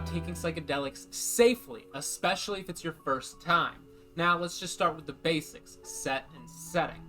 about taking psychedelics safely, especially if it's your first time. Now, let's just start with the basics, set and setting.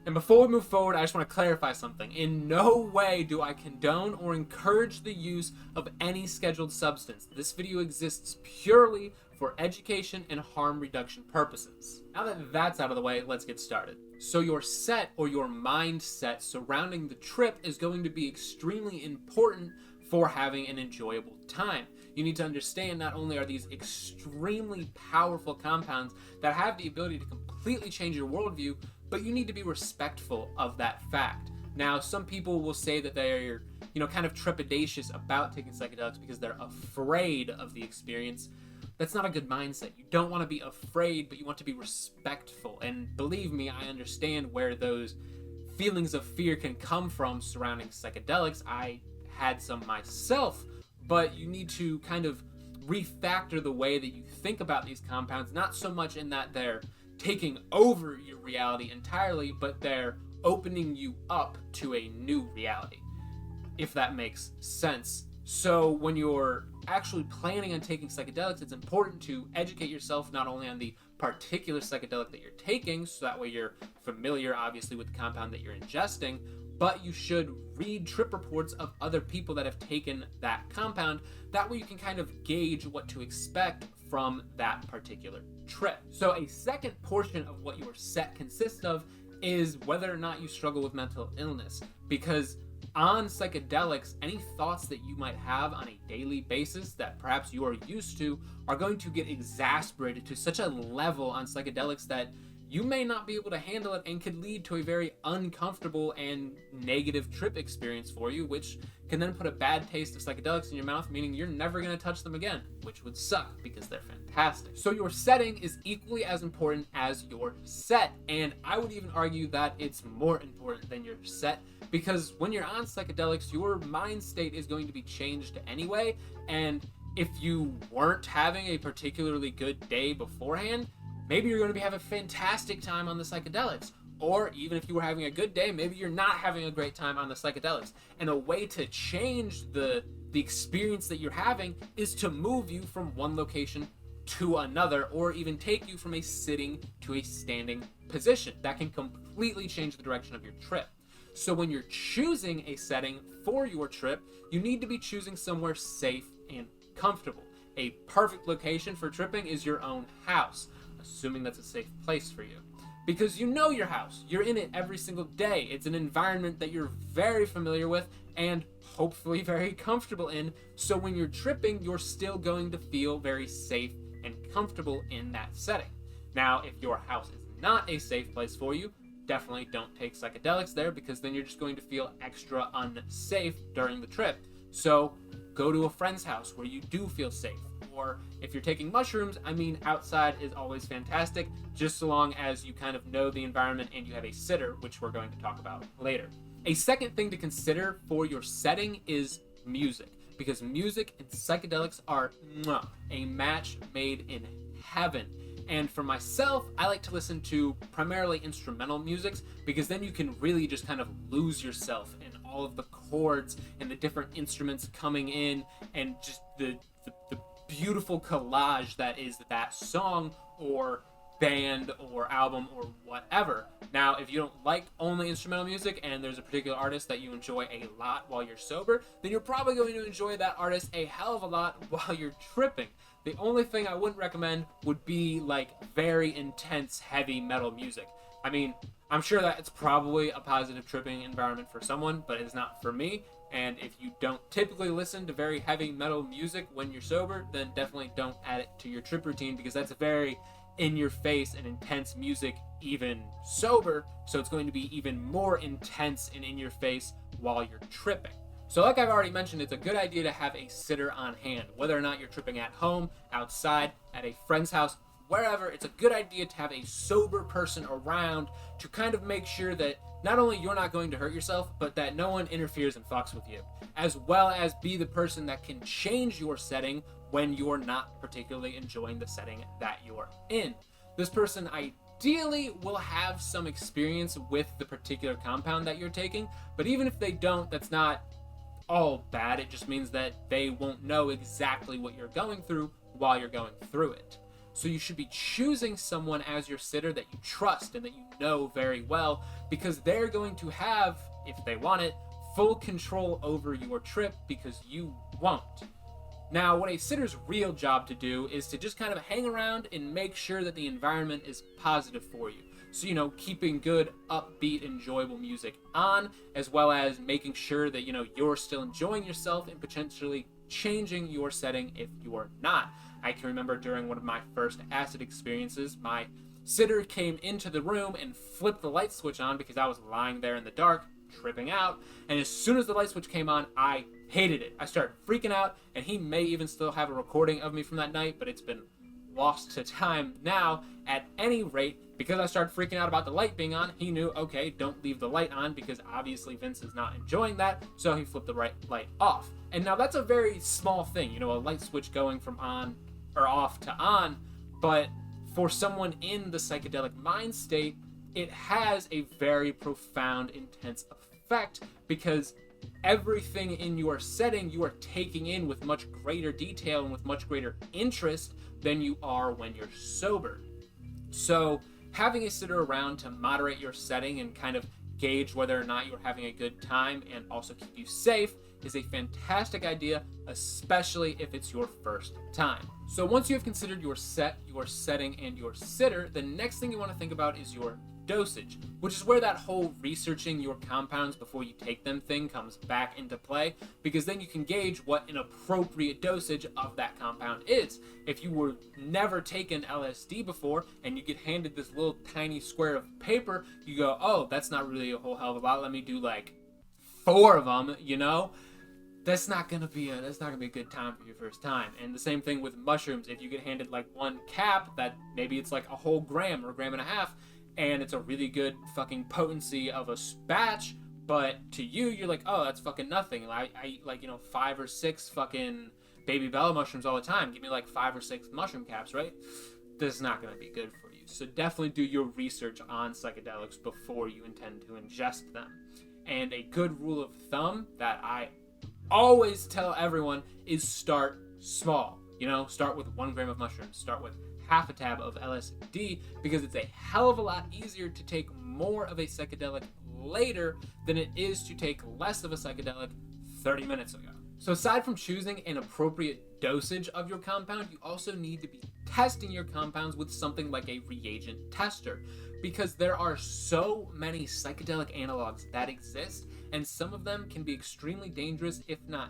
And before we move forward, I just want to clarify something. In no way do I condone or encourage the use of any scheduled substance. This video exists purely for education and harm reduction purposes. Now that that's out of the way, let's get started. So your set or your mindset surrounding the trip is going to be extremely important for having an enjoyable time. You need to understand not only are these extremely powerful compounds that have the ability to completely change your worldview, but you need to be respectful of that fact. Now, some people will say that they're, kind of trepidatious about taking psychedelics because they're afraid of the experience. That's not a good mindset. You don't want to be afraid, but you want to be respectful. And believe me, I understand where those feelings of fear can come from surrounding psychedelics. I had some myself, but you need to kind of refactor the way that you think about these compounds, not so much in that they're taking over your reality entirely, but they're opening you up to a new reality, if that makes sense. So when you're actually planning on taking psychedelics, it's important to educate yourself not only on the particular psychedelic that you're taking, so that way you're familiar, obviously, with the compound that you're ingesting, but you should read trip reports of other people that have taken that compound. That way you can kind of gauge what to expect from that particular trip. So a second portion of what your set consists of is whether or not you struggle with mental illness, because on psychedelics, any thoughts that you might have on a daily basis that perhaps you are used to are going to get exacerbated to such a level on psychedelics that you may not be able to handle it and could lead to a very uncomfortable and negative trip experience for you, which can then put a bad taste of psychedelics in your mouth, meaning you're never going to touch them again, which would suck because they're fantastic. So your setting is equally as important as your set, and I would even argue that it's more important than your set, because when you're on psychedelics, your mind state is going to be changed anyway, and if you weren't having a particularly good day beforehand, maybe you're going to have a fantastic time on the psychedelics. Or even if you were having a good day, maybe you're not having a great time on the psychedelics. And a way to change the experience that you're having is to move you from one location to another, or even take you from a sitting to a standing position. That can completely change the direction of your trip. So when you're choosing a setting for your trip, you need to be choosing somewhere safe and comfortable. A perfect location for tripping is your own house, assuming that's a safe place for you. Because you know your house, you're in it every single day. It's an environment that you're very familiar with and hopefully very comfortable in. So when you're tripping, you're still going to feel very safe and comfortable in that setting. Now, if your house is not a safe place for you, definitely don't take psychedelics there, because then you're just going to feel extra unsafe during the trip. So go to a friend's house where you do feel safe. Or if you're taking mushrooms, outside is always fantastic, just so long as you kind of know the environment and you have a sitter, which we're going to talk about later. A second thing to consider for your setting is music, because music and psychedelics are a match made in heaven. And for myself, I like to listen to primarily instrumental musics, because then you can really just kind of lose yourself in all of the chords and the different instruments coming in, and just the beautiful collage that is that song or band or album or whatever. Now, if you don't like only instrumental music and there's a particular artist that you enjoy a lot while you're sober, then you're probably going to enjoy that artist a hell of a lot while you're tripping. The only thing I wouldn't recommend would be like very intense heavy metal music. I'm sure that it's probably a positive tripping environment for someone, but it's not for me. And if you don't typically listen to very heavy metal music when you're sober, then definitely don't add it to your trip routine, because that's a very in-your-face and intense music even sober, so it's going to be even more intense and in-your-face while you're tripping. So like I've already mentioned, it's a good idea to have a sitter on hand. Whether or not you're tripping at home, outside, at a friend's house, wherever, it's a good idea to have a sober person around to kind of make sure that not only you're not going to hurt yourself, but that no one interferes and fucks with you, as well as be the person that can change your setting when you're not particularly enjoying the setting that you're in. This person ideally will have some experience with the particular compound that you're taking, but even if they don't, that's not all bad. It just means that they won't know exactly what you're going through while you're going through it. So you should be choosing someone as your sitter that you trust and that you know very well, because they're going to have, if they want it, full control over your trip because you won't. Now, what a sitter's real job to do is to just kind of hang around and make sure that the environment is positive for you. So, keeping good, upbeat, enjoyable music on, as well as making sure that, you're still enjoying yourself and potentially changing your setting if you're not. I can remember during one of my first acid experiences, my sitter came into the room and flipped the light switch on because I was lying there in the dark, tripping out, and as soon as the light switch came on, I hated it. I started freaking out, and he may even still have a recording of me from that night, but it's been lost to time now. At any rate, because I started freaking out about the light being on, he knew, okay, don't leave the light on because obviously Vince is not enjoying that, so he flipped the light off. And now that's a very small thing, a light switch going from on or off to on, but for someone in the psychedelic mind state, it has a very profound, intense effect because everything in your setting you are taking in with much greater detail and with much greater interest than you are when you're sober. So having a sitter around to moderate your setting and kind of gauge whether or not you're having a good time and also keep you safe is a fantastic idea, especially if it's your first time. So once you have considered your set, your setting, and your sitter, the next thing you want to think about is your dosage, which is where that whole researching your compounds before you take them thing comes back into play, because then you can gauge what an appropriate dosage of that compound is. If you were never taken LSD before and you get handed this little tiny square of paper, you go, oh, that's not really a whole hell of a lot, let me do like 4 of them, that's not gonna be a good time for your first time. And the same thing with mushrooms. If you get handed like 1 cap, that maybe it's like a whole gram or a gram and a half, and it's a really good fucking potency of a batch, but to you, you're like, oh, that's fucking nothing. I eat like, 5 or 6 fucking baby bella mushrooms all the time. Give me like 5 or 6 mushroom caps, right? This is not going to be good for you. So definitely do your research on psychedelics before you intend to ingest them. And a good rule of thumb that I always tell everyone is start small. Start with 1 gram of mushrooms. Start with half a tab of LSD, because it's a hell of a lot easier to take more of a psychedelic later than it is to take less of a psychedelic 30 minutes ago. So aside from choosing an appropriate dosage of your compound, you also need to be testing your compounds with something like a reagent tester, because there are so many psychedelic analogs that exist, and some of them can be extremely dangerous, if not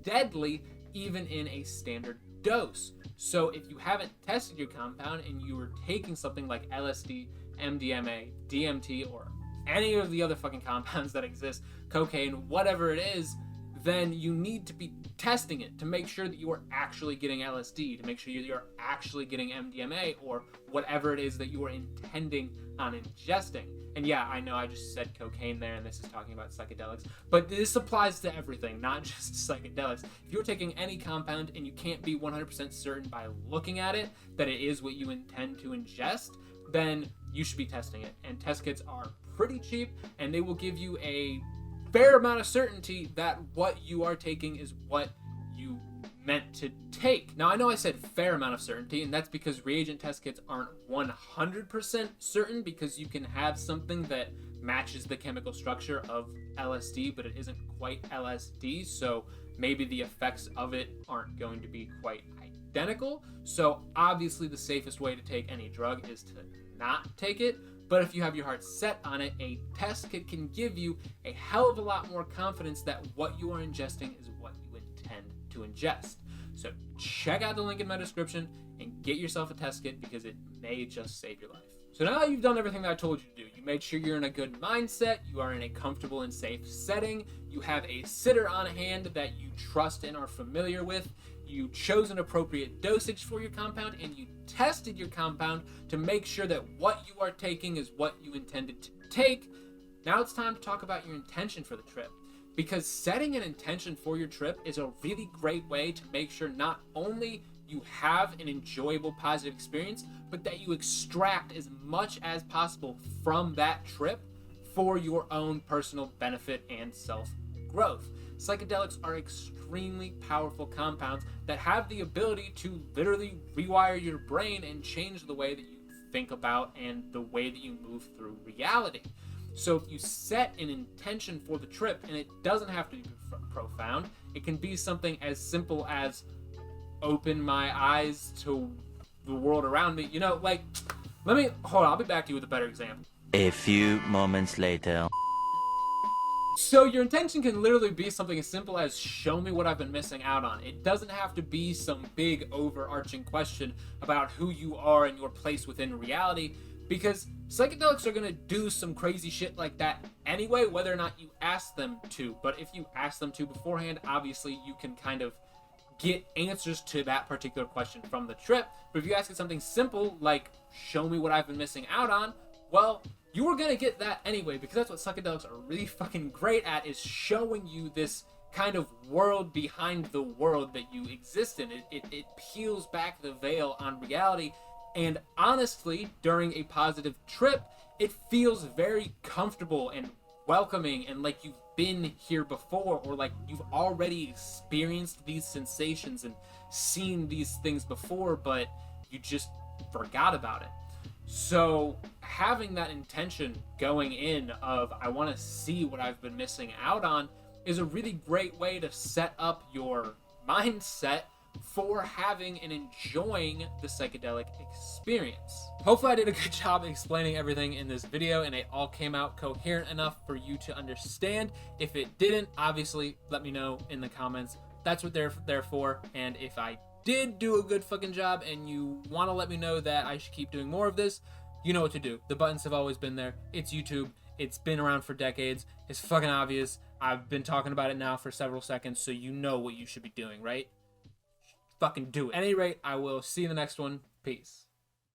deadly, even in a standard dose. So if you haven't tested your compound and you were taking something like LSD, MDMA, DMT, or any of the other fucking compounds that exist, cocaine, whatever it is, then you need to be testing it to make sure that you are actually getting LSD, to make sure you're actually getting MDMA or whatever it is that you are intending on ingesting. And yeah, I know I just said cocaine there and this is talking about psychedelics, but this applies to everything, not just psychedelics. If you're taking any compound and you can't be 100% certain by looking at it that it is what you intend to ingest, then you should be testing it. And test kits are pretty cheap and they will give you a fair amount of certainty that what you are taking is what you meant to take. Now, I know I said fair amount of certainty, and that's because reagent test kits aren't 100% certain, because you can have something that matches the chemical structure of LSD, but it isn't quite LSD, so maybe the effects of it aren't going to be quite identical. So obviously the safest way to take any drug is to not take it. But if you have your heart set on it, a test kit can give you a hell of a lot more confidence that what you are ingesting is what you intend to ingest. So check out the link in my description and get yourself a test kit, because it may just save your life. So now that you've done everything that I told you to do, you made sure you're in a good mindset, you are in a comfortable and safe setting, you have a sitter on hand that you trust and are familiar with, you chose an appropriate dosage for your compound, and you tested your compound to make sure that what you are taking is what you intended to take. Now it's time to talk about your intention for the trip, because setting an intention for your trip is a really great way to make sure not only you have an enjoyable, positive experience, but that you extract as much as possible from that trip for your own personal benefit and self-growth. psychedelics are extremely powerful compounds that have the ability to literally rewire your brain and change the way that you think about and the way that you move through reality. So if you set an intention for the trip, and it doesn't have to be profound, it can be something as simple as open my eyes to the world around me. You know, like, hold on, I'll be back to you with a better example. A few moments later. So your intention can literally be something as simple as show me what I've been missing out on. It doesn't have to be some big overarching question about who you are and your place within reality, because psychedelics are going to do some crazy shit like that anyway, whether or not you ask them to. But if you ask them to beforehand, obviously you can kind of get answers to that particular question from the trip. But if you ask it something simple like show me what I've been missing out on, well, you are going to get that anyway, because that's what psychedelics are really fucking great at, is showing you this kind of world behind the world that you exist in. It peels back the veil on reality, and honestly, during a positive trip, it feels very comfortable and welcoming, and like you've been here before, or like you've already experienced these sensations and seen these things before, but you just forgot about it. So having that intention going in of I want to see what I've been missing out on is a really great way to set up your mindset for having and enjoying the psychedelic experience. Hopefully I did a good job explaining everything in this video and it all came out coherent enough for you to understand. If it didn't, obviously let me know in the comments. That's what they're there for. And if I did do a good fucking job and you want to let me know that I should keep doing more of this, you know what to do. The buttons have always been there. It's YouTube. It's been around for decades. It's fucking obvious. I've been talking about it now for several seconds, so you know what you should be doing, right? Fucking do it. At any rate, I will see you in the next one. Peace.